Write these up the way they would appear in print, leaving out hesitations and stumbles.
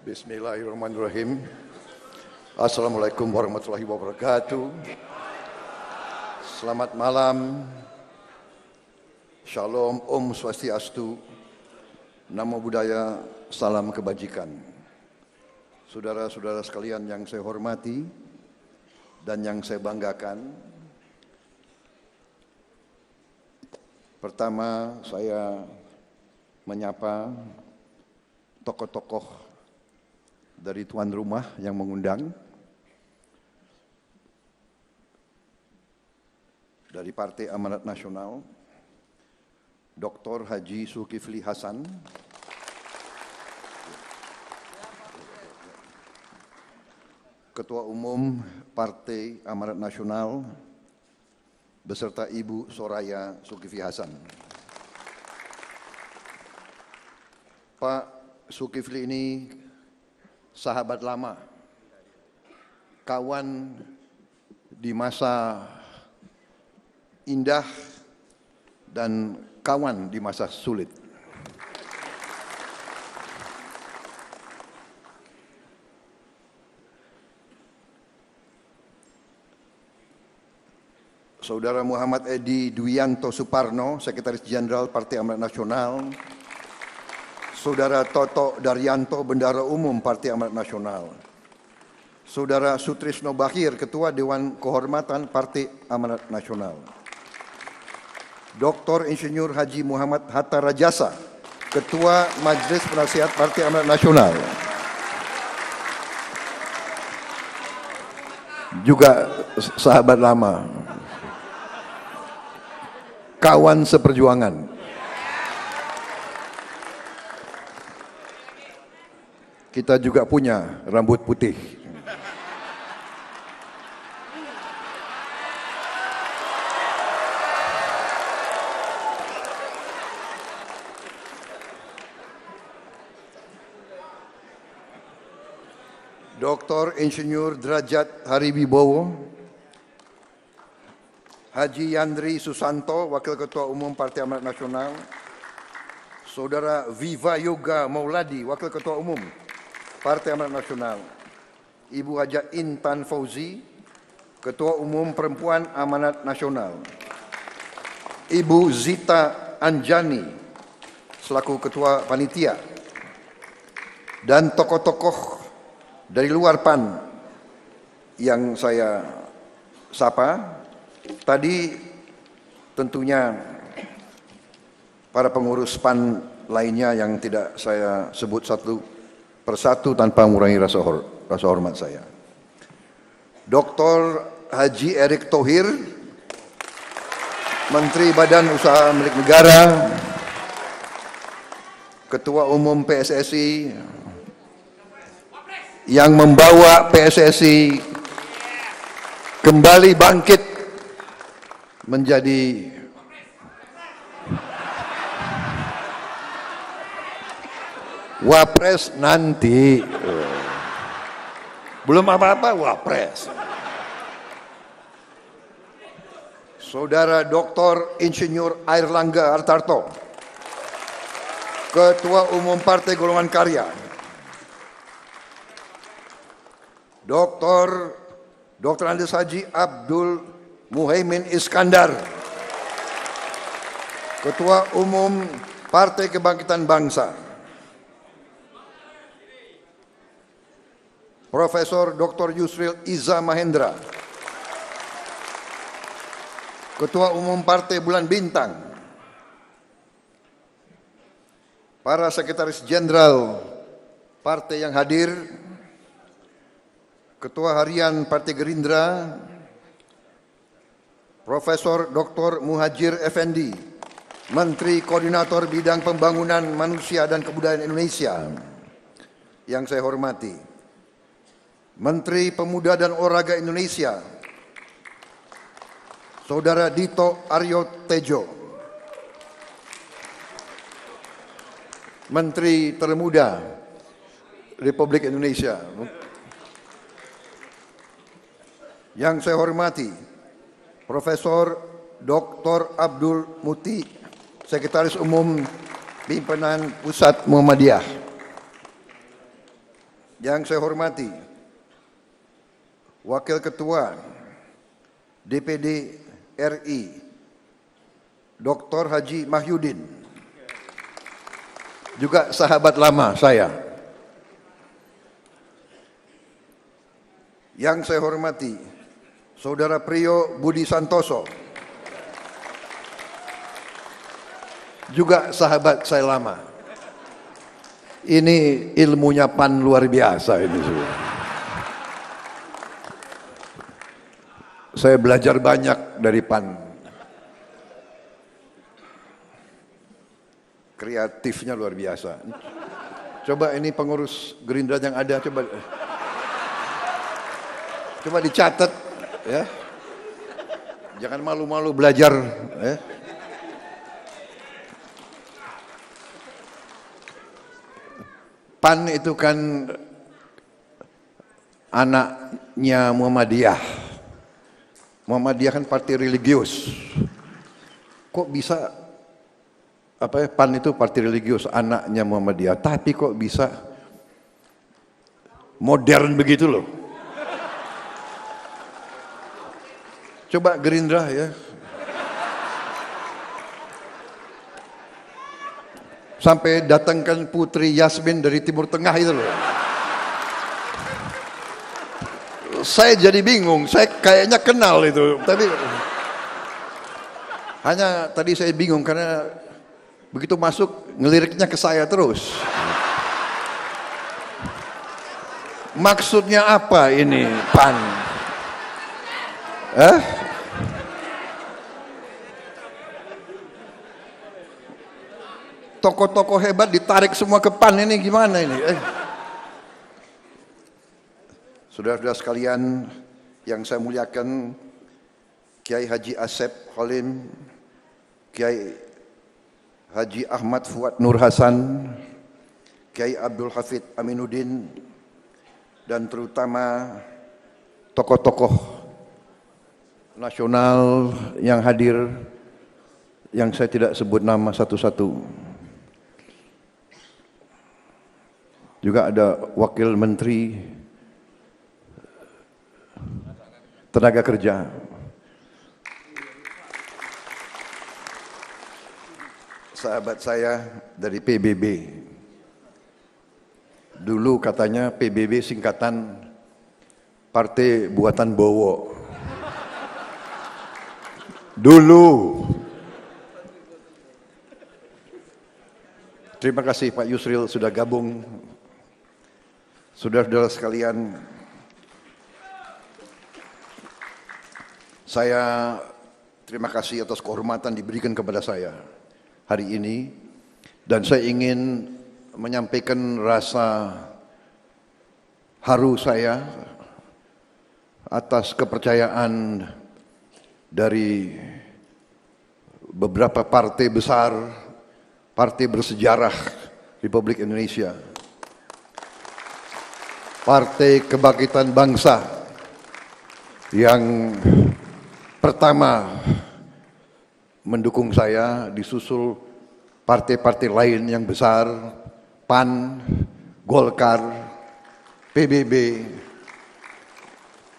Bismillahirrahmanirrahim. Assalamualaikum warahmatullahi wabarakatuh. Selamat malam. Shalom, Om Swastiastu. Namo Buddhaya, salam kebajikan. Saudara-saudara sekalian yang saya hormati dan yang saya banggakan. Pertama, saya menyapa tokoh-tokoh dari tuan rumah yang mengundang, dari Partai Amanat Nasional, Dr. Haji Zulkifli Hasan, Ketua Umum Partai Amanat Nasional, beserta Ibu Soraya Zulkifli Hasan. Pak Zulkifli ini sahabat lama, kawan di masa indah dan kawan di masa sulit. Saudara Muhammad Edi Dwianto Suparno, Sekretaris Jenderal Partai Amanat Nasional. Saudara Toto Daryanto, Bendahara Umum Partai Amanat Nasional. Saudara Sutrisno Bakhir, Ketua Dewan Kehormatan Partai Amanat Nasional. Dr. Insinyur Haji Muhammad Hatta Rajasa, Ketua Majelis Penasihat Partai Amanat Nasional. Juga sahabat lama, kawan seperjuangan. Kita juga punya rambut putih. Dr. Insinyur Derajat Hariwibowo, Haji Yandri Susanto, Wakil Ketua Umum Partai Amanat Nasional. Saudara Viva Yoga Mauladi, Wakil Ketua Umum Partai Amanat Nasional. Ibu Haja Intan Fauzi, Ketua Umum Perempuan Amanat Nasional. Ibu Zita Anjani, selaku Ketua Panitia. Dan tokoh-tokoh dari luar PAN yang saya sapa. Tadi tentunya para pengurus PAN lainnya yang tidak saya sebut satu persatu tanpa mengurangi rasa hormat saya. Dr. Haji Erick Thohir, Menteri Badan Usaha Milik Negara, Ketua Umum PSSI, yang membawa PSSI kembali bangkit menjadi Wapres nanti. Belum apa-apa Wapres. Saudara Dr. Insinyur Airlangga Hartarto, Ketua Umum Partai Golongan Karya. Dr. Andes Haji Abdul Muhaimin Iskandar, Ketua Umum Partai Kebangkitan Bangsa. Profesor Dr. Yusril Iza Mahendra, Ketua Umum Partai Bulan Bintang. Para Sekretaris Jenderal Partai yang hadir, Ketua Harian Partai Gerindra, Profesor Dr. Muhajir Effendi, Menteri Koordinator Bidang Pembangunan Manusia dan Kebudayaan Indonesia, yang saya hormati. Menteri Pemuda dan Olahraga Indonesia, Saudara Dito Aryo Tejo, Menteri Termuda Republik Indonesia. Yang saya hormati, Profesor Dr. Abdul Muti, Sekretaris Umum Pimpinan Pusat Muhammadiyah. Yang saya hormati Wakil Ketua DPD RI Dr. Haji Mahyudin, juga sahabat lama saya. Yang saya hormati Saudara Priyo Budi Santoso, juga sahabat saya lama. Ini ilmunya PAN luar biasa ini semua. Saya belajar banyak dari PAN. Kreatifnya luar biasa. Coba ini pengurus Gerindra yang ada, coba dicatat ya. Jangan malu-malu belajar ya. PAN itu kan anaknya Muhammadiyah. Muhammadiyah kan partai religius. Kok bisa PAN itu partai religius, anaknya Muhammadiyah, tapi kok bisa modern begitu loh. Coba Gerindra ya. Sampai datangkan Putri Yasmin dari Timur Tengah itu loh. Saya jadi bingung, saya kayaknya kenal itu, tapi hanya tadi saya bingung karena begitu masuk ngeliriknya ke saya terus. Maksudnya apa ini PAN? Tokoh-tokoh hebat ditarik semua ke PAN, ini gimana ini? Saudara-saudara sekalian yang saya muliakan, Kiai Haji Asep Halim, Kiai Haji Ahmad Fuad Nur Hasan, Kiai Abdul Hafid Aminuddin, dan terutama tokoh-tokoh nasional yang hadir, yang saya tidak sebut nama satu-satu. Juga ada Wakil Menteri Tenaga Kerja, sahabat saya dari PBB. Dulu katanya PBB singkatan Partai Buatan Bowo. Dulu. Terima kasih Pak Yusril sudah gabung. Saudara-saudara sekalian, saya terima kasih atas kehormatan diberikan kepada saya hari ini, dan saya ingin menyampaikan rasa haru saya atas kepercayaan dari beberapa partai besar, partai bersejarah Republik Indonesia, Partai Kebangkitan Bangsa yang pertama mendukung saya, disusul partai-partai lain yang besar, PAN, Golkar, PBB,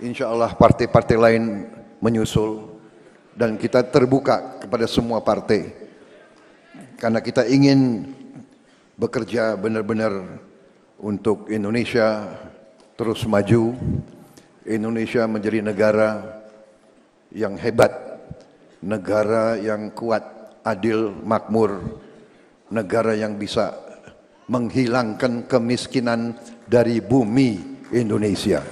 insya Allah partai-partai lain menyusul, dan kita terbuka kepada semua partai karena kita ingin bekerja benar-benar untuk Indonesia terus maju, Indonesia menjadi negara yang hebat, negara yang kuat, adil, makmur, negara yang bisa menghilangkan kemiskinan dari bumi Indonesia.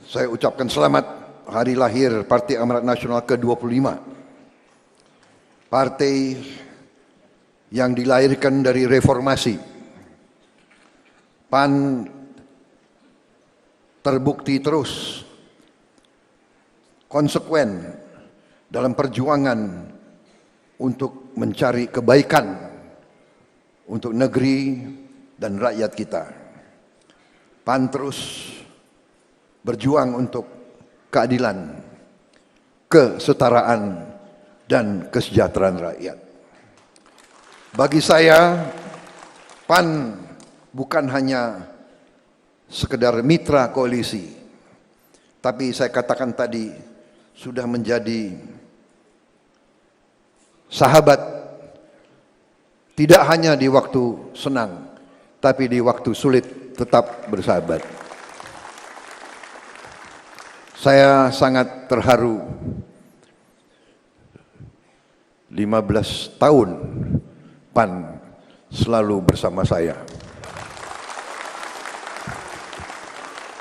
Saya ucapkan selamat hari lahir Partai Amanat Nasional ke-25. Partai yang dilahirkan dari reformasi. PAN terbukti terus konsekuen dalam perjuangan untuk mencari kebaikan untuk negeri dan rakyat kita. PAN terus berjuang untuk keadilan, kesetaraan, dan kesejahteraan rakyat. Bagi saya, PAN bukan hanya sekedar mitra koalisi, tapi saya katakan tadi sudah menjadi sahabat, tidak hanya di waktu senang, tapi di waktu sulit tetap bersahabat. Saya sangat terharu 15 tahun PAN selalu bersama saya.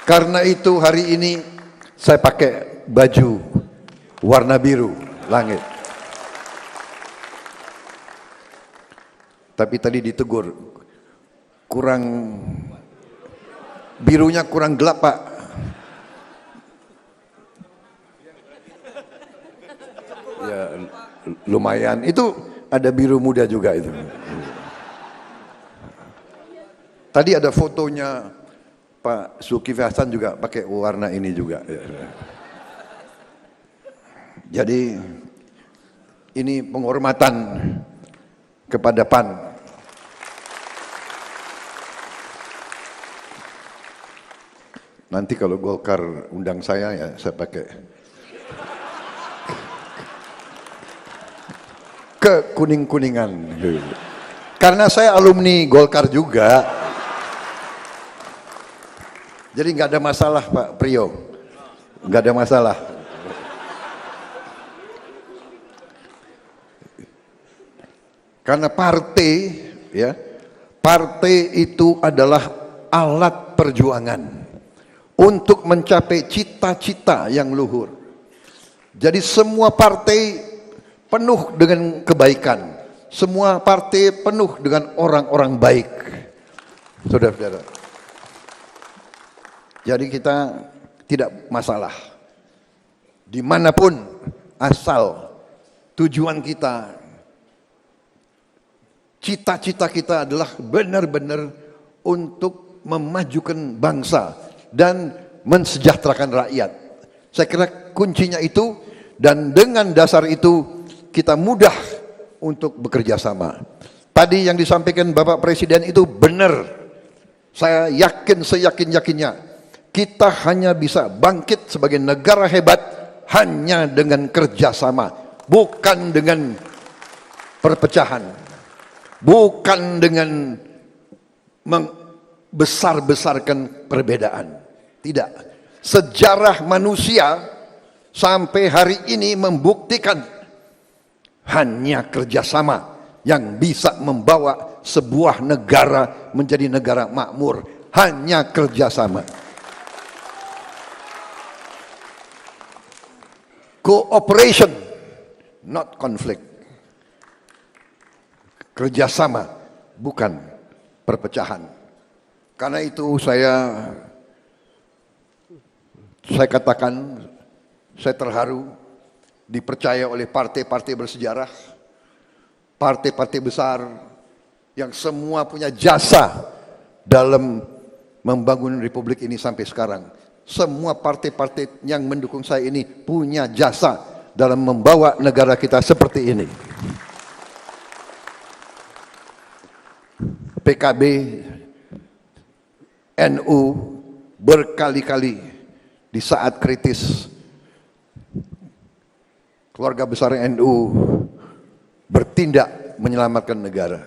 Karena itu hari ini saya pakai baju warna biru langit. Tapi tadi ditegur, birunya kurang gelap Pak. Ya lumayan, itu ada biru muda juga itu. Tadi ada fotonya Pak Zulkifli Hasan juga pakai warna ini juga. Jadi ini penghormatan kepada PAN. Nanti kalau Golkar undang saya ya saya pakai kekuning-kuningan. Karena saya alumni Golkar juga. Jadi nggak ada masalah Pak Priyo, nggak ada masalah. Karena partai, ya, partai itu adalah alat perjuangan untuk mencapai cita-cita yang luhur. Jadi semua partai penuh dengan kebaikan, semua partai penuh dengan orang-orang baik, saudara-saudara. Jadi kita tidak masalah dimanapun, asal tujuan kita, cita-cita kita adalah benar-benar untuk memajukan bangsa dan mensejahterakan rakyat. Saya kira kuncinya itu, dan dengan dasar itu kita mudah untuk bekerja sama. Tadi yang disampaikan Bapak Presiden itu benar. Saya yakin seyakin-yakinnya kita hanya bisa bangkit sebagai negara hebat hanya dengan kerjasama, bukan dengan perpecahan, bukan dengan membesar-besarkan perbedaan. Tidak. Sejarah manusia sampai hari ini membuktikan hanya kerjasama yang bisa membawa sebuah negara menjadi negara makmur. Hanya kerjasama. Cooperation, not conflict. Kerjasama, bukan perpecahan. Karena itu saya katakan, saya terharu dipercaya oleh partai-partai bersejarah, partai-partai besar yang semua punya jasa dalam membangun republik ini sampai sekarang. Semua partai-partai yang mendukung saya ini punya jasa dalam membawa negara kita seperti ini. PKB, NU berkali-kali di saat kritis keluarga besar NU bertindak menyelamatkan negara.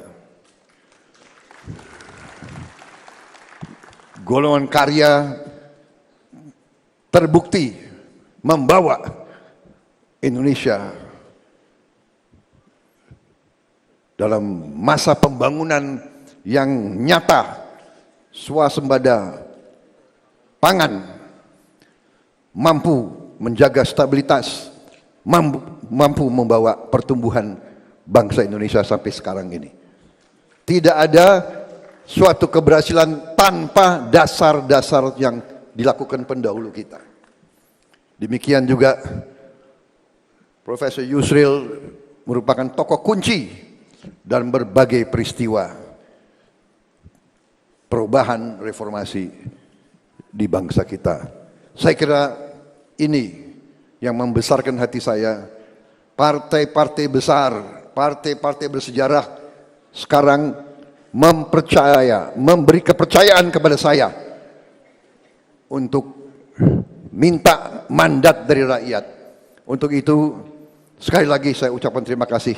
Golongan karya terbukti membawa Indonesia dalam masa pembangunan yang nyata, swasembada pangan, mampu menjaga stabilitas, mampu membawa pertumbuhan bangsa Indonesia sampai sekarang ini. Tidak ada suatu keberhasilan tanpa dasar-dasar yang dilakukan pendahulu kita. Demikian juga Profesor Yusril merupakan tokoh kunci dalam berbagai peristiwa perubahan reformasi di bangsa kita. Saya kira ini yang membesarkan hati saya. Partai-partai besar, partai-partai bersejarah sekarang memberi kepercayaan kepada saya untuk minta mandat dari rakyat. Untuk itu sekali lagi saya ucapkan terima kasih,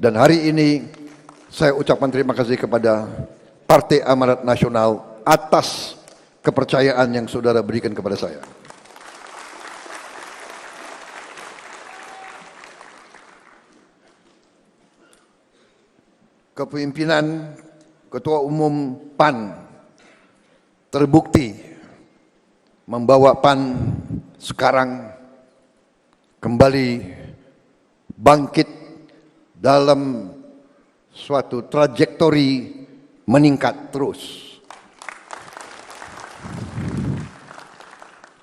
dan hari ini saya ucapkan terima kasih kepada Partai Amanat Nasional atas kepercayaan yang saudara berikan kepada saya. Kepemimpinan Ketua Umum PAN terbukti membawa PAN sekarang kembali bangkit dalam suatu trajektori meningkat terus.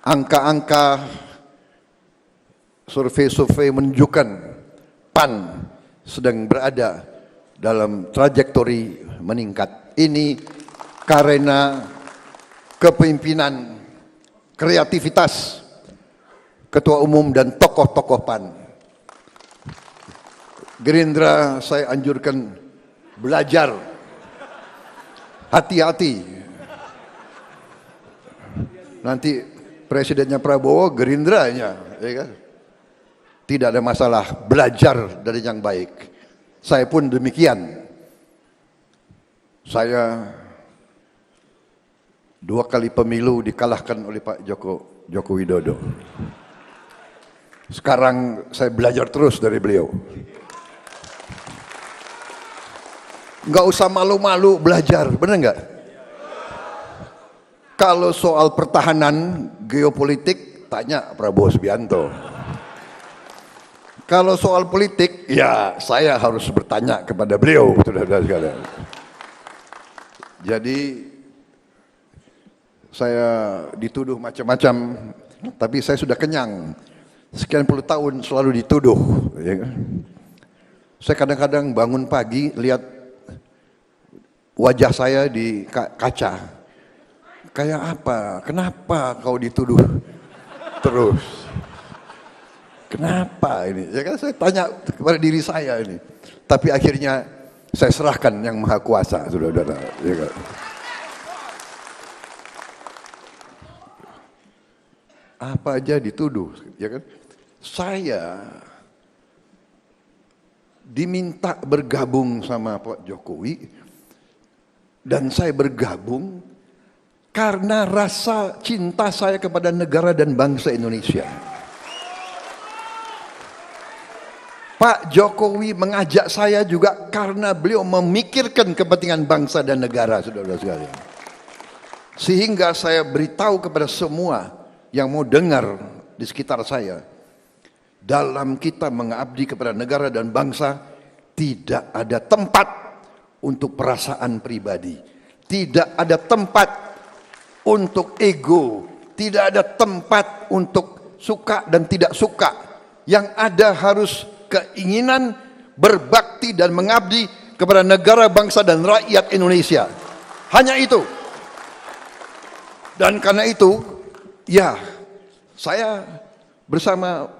Angka-angka survei-survei menunjukkan PAN sedang berada dalam trajektori meningkat. Ini karena kepemimpinan, kreativitas Ketua Umum dan tokoh-tokoh PAN. Gerindra saya anjurkan belajar, hati-hati. Nanti presidennya Prabowo, Gerindranya, ya kan? Tidak ada masalah, belajar dari yang baik. Saya pun demikian. Saya 2 kali pemilu dikalahkan oleh Pak Joko Widodo. Sekarang saya belajar terus dari beliau. Nggak usah malu-malu belajar, benar nggak? Kalau soal pertahanan geopolitik, tanya Prabowo Subianto. Kalau soal politik, ya saya harus bertanya kepada beliau, saudara-saudara sekalian. Jadi saya dituduh macam-macam, tapi saya sudah kenyang. Sekian puluh tahun selalu dituduh. Ya kan? Saya kadang-kadang bangun pagi lihat wajah saya di kaca. Kayak apa? Kenapa kau dituduh terus? Kenapa ini? Ya kan saya tanya kepada diri saya ini. Tapi akhirnya saya serahkan yang Maha Kuasa, saudara-saudara. Ya kan? Apa aja dituduh, ya kan? Saya diminta bergabung sama Pak Jokowi, dan saya bergabung karena rasa cinta saya kepada negara dan bangsa Indonesia. Pak Jokowi mengajak saya juga karena beliau memikirkan kepentingan bangsa dan negara, saudara-saudara sekalian. Sehingga saya beritahu kepada semua yang mau dengar di sekitar saya, dalam kita mengabdi kepada negara dan bangsa, tidak ada tempat untuk perasaan pribadi, tidak ada tempat untuk ego, tidak ada tempat untuk suka dan tidak suka. Yang ada harus keinginan berbakti dan mengabdi kepada negara, bangsa dan rakyat Indonesia. Hanya itu. Dan karena itu, ya, saya bersama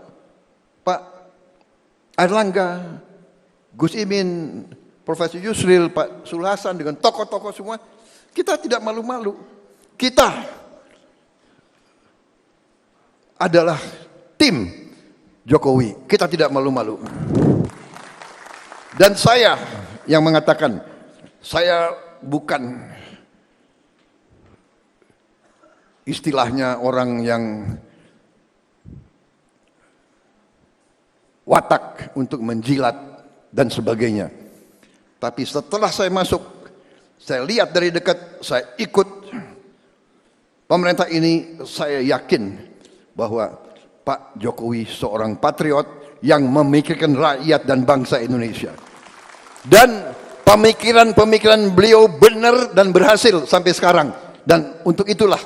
Pak Airlangga, Gus Imin, Profesor Yusril, Pak Sulhasan, dengan tokoh-tokoh semua, kita tidak malu-malu. Kita adalah tim Jokowi, kita tidak malu-malu. Dan saya yang mengatakan, saya bukan istilahnya orang yang watak untuk menjilat dan sebagainya. Tapi setelah saya masuk, saya lihat dari dekat, saya ikut pemerintah ini, saya yakin bahwa Pak Jokowi seorang patriot yang memikirkan rakyat dan bangsa Indonesia. Dan pemikiran-pemikiran beliau benar dan berhasil sampai sekarang. Dan untuk itulah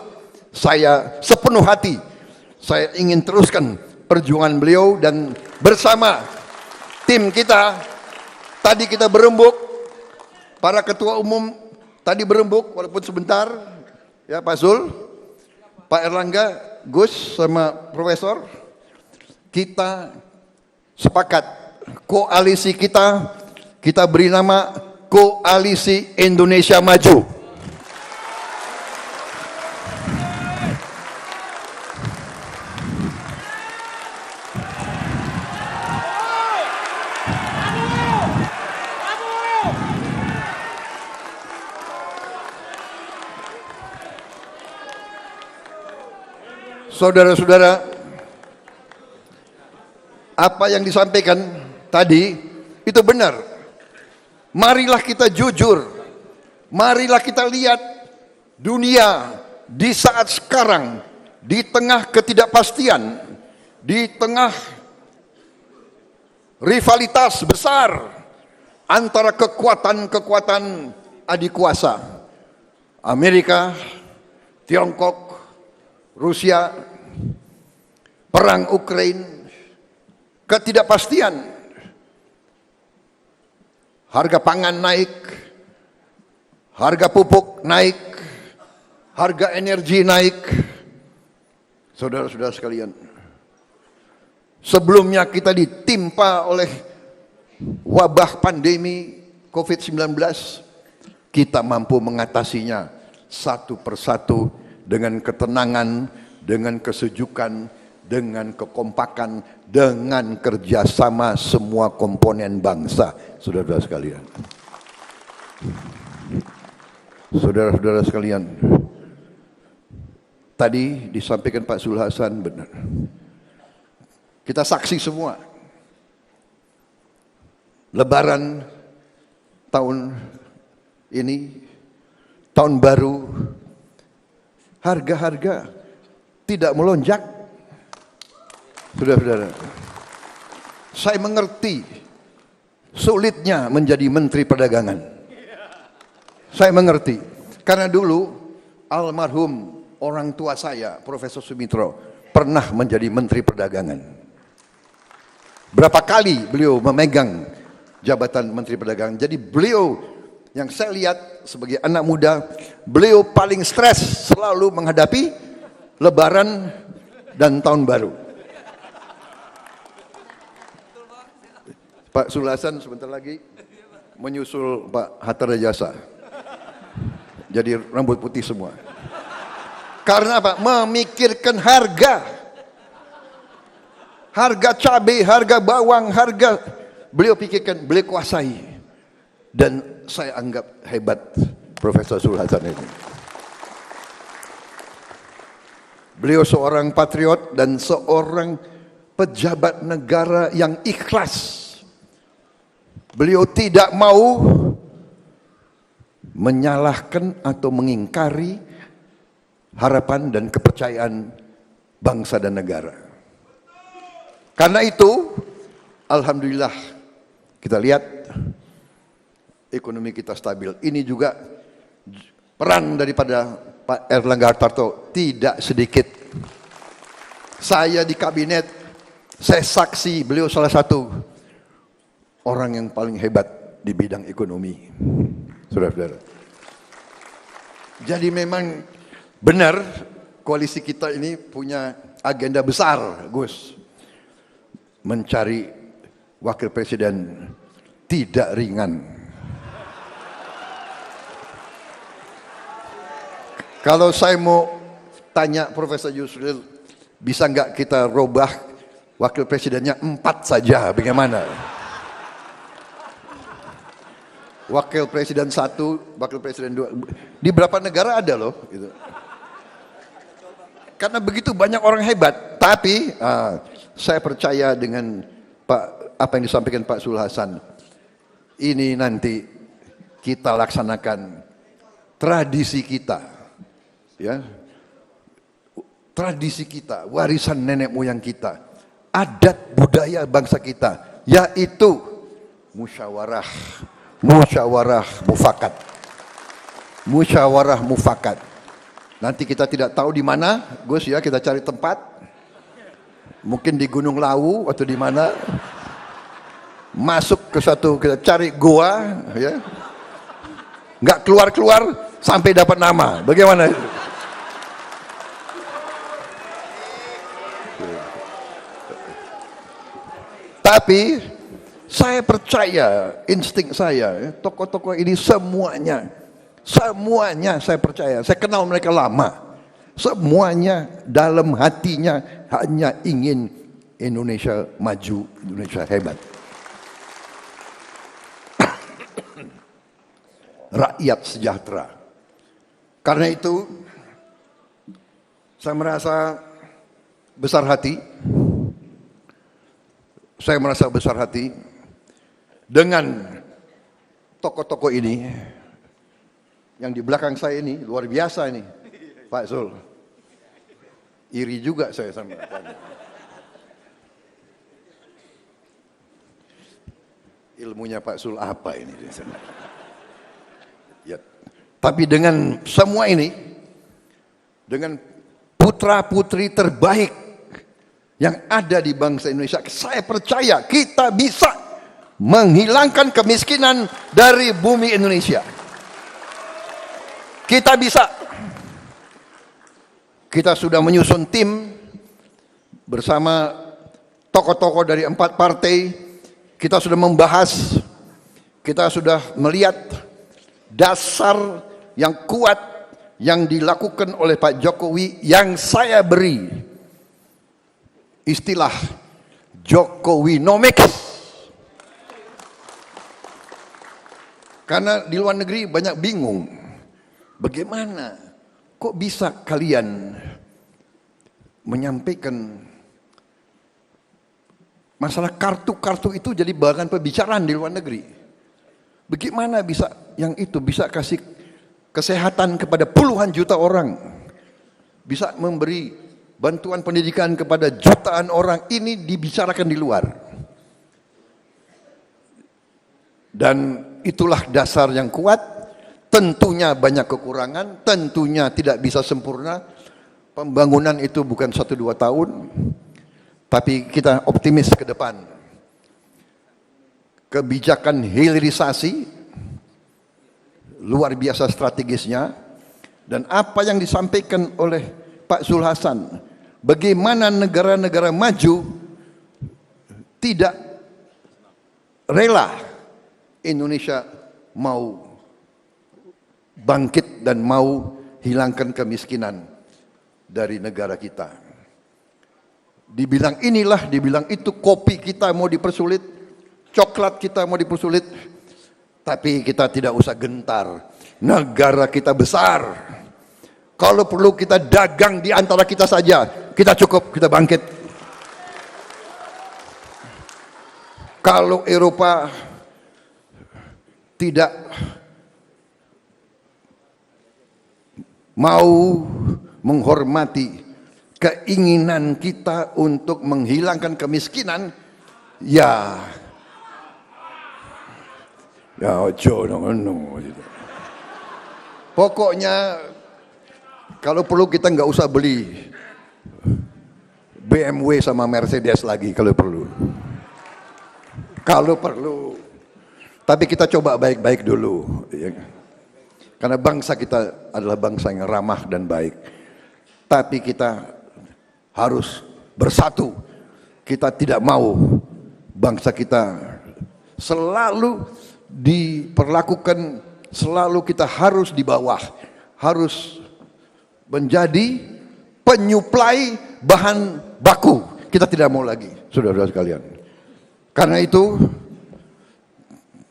saya sepenuh hati, saya ingin teruskan perjuangan beliau, dan bersama tim kita, tadi kita berembuk, para ketua umum tadi berembuk walaupun sebentar, ya Pak Zul, Pak Airlangga, Gus sama Profesor, kita sepakat koalisi kita beri nama Koalisi Indonesia Maju. Saudara-saudara, apa yang disampaikan tadi itu benar. Marilah kita jujur, marilah kita lihat dunia di saat sekarang, di tengah ketidakpastian, di tengah rivalitas besar antara kekuatan-kekuatan adik kuasa, Amerika, Tiongkok, Rusia, perang Ukraina, ketidakpastian, harga pangan naik, harga pupuk naik, harga energi naik. Saudara-saudara sekalian, sebelumnya kita ditimpa oleh wabah pandemi COVID-19, kita mampu mengatasinya satu persatu dengan ketenangan, dengan kesejukan, dengan kekompakan, dengan kerjasama semua komponen bangsa. Saudara-saudara sekalian, saudara-saudara sekalian, tadi disampaikan Pak Zul Hasan benar. Kita saksi semua. Lebaran tahun ini, tahun baru, harga-harga tidak melonjak. Saudara-saudara, saya mengerti sulitnya menjadi Menteri Perdagangan. Saya mengerti, karena dulu almarhum orang tua saya, Profesor Sumitro, pernah menjadi Menteri Perdagangan. Berapa kali beliau memegang jabatan Menteri Perdagangan. Jadi beliau, yang saya lihat sebagai anak muda, beliau paling stres selalu menghadapi Lebaran dan Tahun Baru. Pak Zul Hasan sebentar lagi menyusul Pak Hatta Rajasa. Jadi rambut putih semua. Karena apa? Memikirkan harga. Harga cabai, harga bawang, harga beliau pikirkan, beliau kuasai. Dan saya anggap hebat Profesor Zul Hasan ini. Beliau seorang patriot dan seorang pejabat negara yang ikhlas. Beliau tidak mau menyalahkan atau mengingkari harapan dan kepercayaan bangsa dan negara. Karena itu, alhamdulillah kita lihat ekonomi kita stabil. Ini juga peran daripada Pak Erlangga Hartarto tidak sedikit. Saya di kabinet, saya saksi beliau salah satu orang yang paling hebat di bidang ekonomi. Saudara-saudara. Jadi memang benar koalisi kita ini punya agenda besar, Gus. Mencari wakil presiden tidak ringan. Kalau saya mau tanya Profesor Yusril, bisa nggak kita robah wakil presidennya 4 saja, bagaimana? Wakil presiden 1, wakil presiden 2, di beberapa negara ada loh. Gitu. Karena begitu banyak orang hebat, tapi saya percaya dengan apa yang disampaikan Pak Zul Hasan. Ini nanti kita laksanakan tradisi kita, ya, tradisi kita, warisan nenek moyang kita, adat budaya bangsa kita, yaitu musyawarah mufakat. Musyawarah mufakat. Nanti kita tidak tahu di mana, Gus ya, kita cari tempat. Mungkin di Gunung Lawu atau di mana. Masuk ke satu, kita cari goa, ya. Nggak keluar-keluar sampai dapat nama. Bagaimana? Tapi Saya percaya insting saya, tokoh-tokoh ini semuanya saya percaya. Saya kenal mereka lama. Semuanya dalam hatinya hanya ingin Indonesia maju, Indonesia hebat. Rakyat sejahtera. Karena itu saya merasa besar hati. Saya merasa besar hati dengan tokoh-tokoh ini. Yang di belakang saya ini luar biasa ini, Pak Zul. Iri juga saya sama Pak. Ilmunya Pak Zul apa ini? Ya. Tapi dengan semua ini, dengan putra-putri terbaik yang ada di bangsa Indonesia, saya percaya kita bisa menghilangkan kemiskinan dari bumi Indonesia. Kita bisa. Kita sudah menyusun tim bersama tokoh-tokoh dari 4 partai. Kita sudah membahas, kita sudah melihat dasar yang kuat yang dilakukan oleh Pak Jokowi yang saya beri istilah Jokowinomics. Karena di luar negeri banyak bingung, bagaimana kok bisa kalian menyampaikan masalah kartu-kartu itu jadi bahan pembicaraan di luar negeri. Bagaimana bisa yang itu bisa kasih kesehatan kepada puluhan juta orang, bisa memberi bantuan pendidikan kepada jutaan orang, ini dibicarakan di luar. Dan itulah dasar yang kuat. Tentunya banyak kekurangan, tentunya tidak bisa sempurna. Pembangunan itu bukan 1-2 tahun, tapi kita optimis ke depan. Kebijakan hilirisasi luar biasa strategisnya, dan apa yang disampaikan oleh Pak Zul Hasan, bagaimana negara-negara maju tidak rela Indonesia mau bangkit dan mau hilangkan kemiskinan dari negara kita. Dibilang inilah, dibilang itu, kopi kita mau dipersulit, coklat kita mau dipersulit, tapi kita tidak usah gentar. Negara kita besar. Kalau perlu kita dagang di antara kita saja, kita cukup, kita bangkit. Kalau Eropa tidak mau menghormati keinginan kita untuk menghilangkan kemiskinan, ya ojo no. Pokoknya kalau perlu kita nggak usah beli BMW sama Mercedes lagi kalau perlu. Kalau perlu. Tapi kita coba baik-baik dulu. Ya. Karena bangsa kita adalah bangsa yang ramah dan baik. Tapi kita harus bersatu. Kita tidak mau bangsa kita selalu diperlakukan, selalu kita harus di bawah, harus menjadi penyuplai bahan baku. Kita tidak mau lagi, saudara-saudara sekalian. Karena itu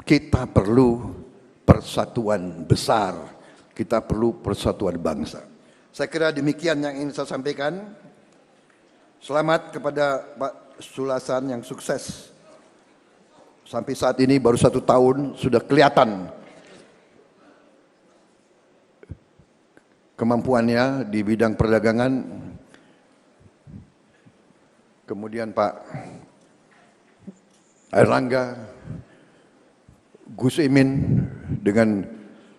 kita perlu persatuan besar, kita perlu persatuan bangsa. Saya kira demikian yang ingin saya sampaikan. Selamat kepada Pak Zul Hasan yang sukses. Sampai saat ini baru 1 tahun sudah kelihatan kemampuannya di bidang perdagangan. Kemudian Pak Airlangga, Gus Imin dengan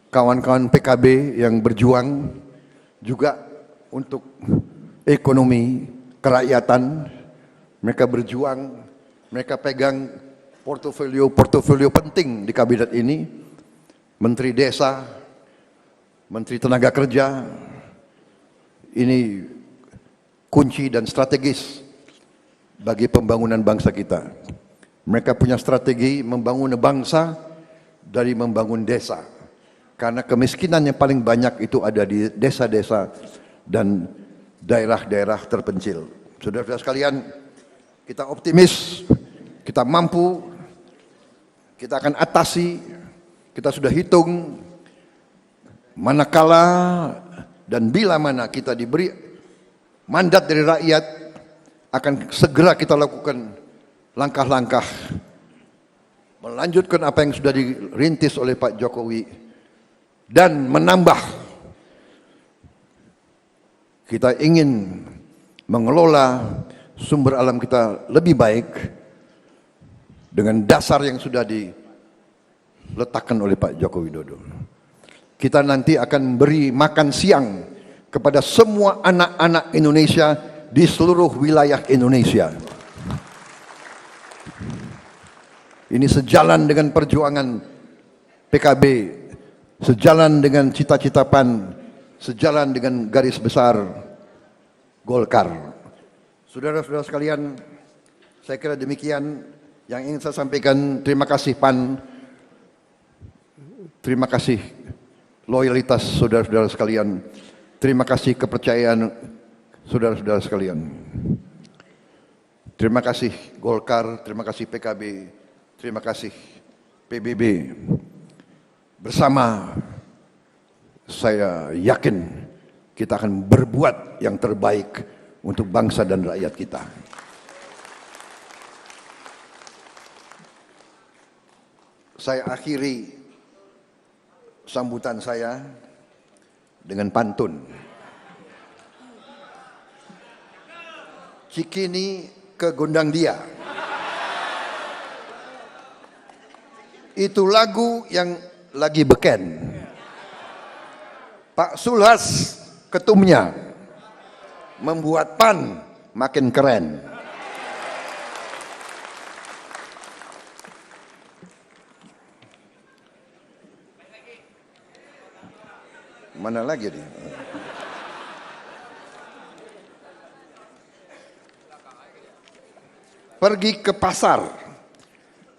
kawan-kawan PKB yang berjuang juga untuk ekonomi kerakyatan. Mereka berjuang, mereka pegang portofolio penting di kabinet ini. Menteri Desa, Menteri Tenaga Kerja, ini kunci dan strategis bagi pembangunan bangsa kita. Mereka punya strategi membangun bangsa dari membangun desa. Karena kemiskinan yang paling banyak itu ada di desa-desa dan daerah-daerah terpencil. Saudara-saudara sekalian, kita optimis, kita mampu, kita akan atasi, kita sudah hitung manakala dan bila mana kita diberi mandat dari rakyat, akan segera kita lakukan langkah-langkah melanjutkan apa yang sudah dirintis oleh Pak Jokowi dan menambah. Kita ingin mengelola sumber alam kita lebih baik dengan dasar yang sudah diletakkan oleh Pak Joko Widodo. Kita nanti akan beri makan siang kepada semua anak-anak Indonesia di seluruh wilayah Indonesia. Ini sejalan dengan perjuangan PKB, sejalan dengan cita-cita PAN, sejalan dengan garis besar Golkar. Saudara-saudara sekalian, saya kira demikian yang ingin saya sampaikan. Terima kasih PAN, terima kasih loyalitas saudara-saudara sekalian, terima kasih kepercayaan saudara-saudara sekalian. Terima kasih Golkar, terima kasih PKB, terima kasih PBB. Bersama saya yakin kita akan berbuat yang terbaik untuk bangsa dan rakyat kita. Saya akhiri sambutan saya dengan pantun. Cikini ke gondang dia. Itu lagu yang lagi beken. Pak Sulhas ketumnya membuat PAN makin keren. Mana lagi nih? Pergi ke pasar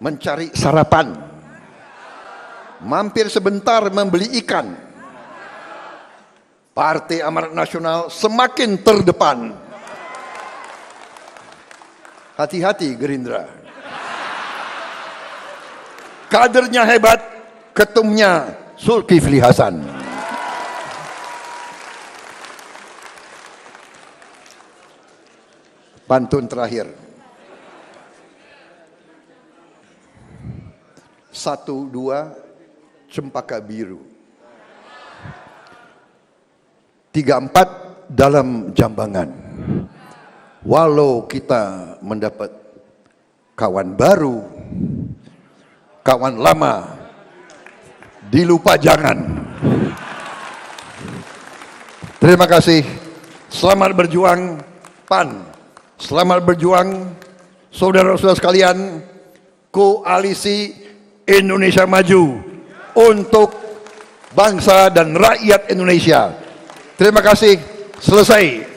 mencari sarapan, mampir sebentar membeli ikan. Partai Amanat Nasional semakin terdepan. Hati-hati Gerindra. Kadernya hebat, ketumnya Zulkifli Hasan. Pantun terakhir. 1, 2 cempaka biru. 3, 4 dalam jambangan. Walau kita mendapat kawan baru, kawan lama dilupa jangan. Terima kasih. Selamat berjuang PAN. Selamat berjuang saudara-saudara sekalian, Koalisi Indonesia Maju untuk bangsa dan rakyat Indonesia. Terima kasih. Selesai.